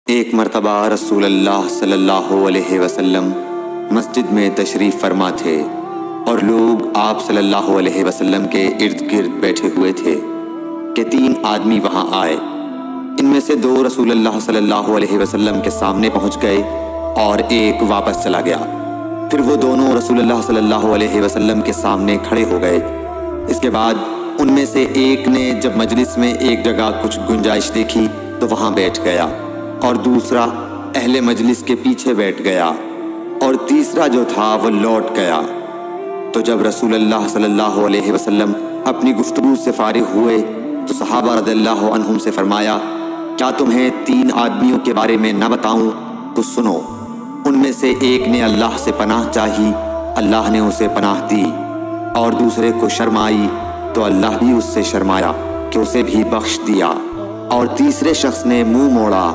ایک مرتبہ رسول اللہ صلی اللہ علیہ وسلم مسجد میں تشریف فرما تھے اور لوگ آپ صلی اللہ علیہ وسلم کے ارد گرد بیٹھے ہوئے تھے کہ 3 آدمی وہاں آئے۔ ان میں سے 2 رسول اللہ صلی اللہ علیہ وسلم کے سامنے پہنچ گئے اور ایک واپس چلا گیا۔ پھر وہ دونوں رسول اللہ صلی اللہ علیہ وسلم کے سامنے کھڑے ہو گئے۔ اس کے بعد ان میں سے ایک نے جب مجلس میں ایک جگہ کچھ گنجائش دیکھی تو وہاں بیٹھ گیا، اور دوسرا اہل مجلس کے پیچھے بیٹھ گیا، اور تیسرا جو تھا وہ لوٹ گیا۔ تو جب رسول اللہ صلی اللہ علیہ وسلم اپنی گفتگو سے فارغ ہوئے تو صحابہ رضی اللہ عنہم سے فرمایا، کیا تمہیں 3 آدمیوں کے بارے میں نہ بتاؤں؟ تو سنو۔ ان میں سے ایک نے اللہ سے پناہ چاہی، اللہ نے اسے پناہ دی، اور دوسرے کو شرم آئی تو اللہ بھی اس سے شرمایا کہ اسے بھی بخش دیا، اور تیسرے شخص نے منہ موڑا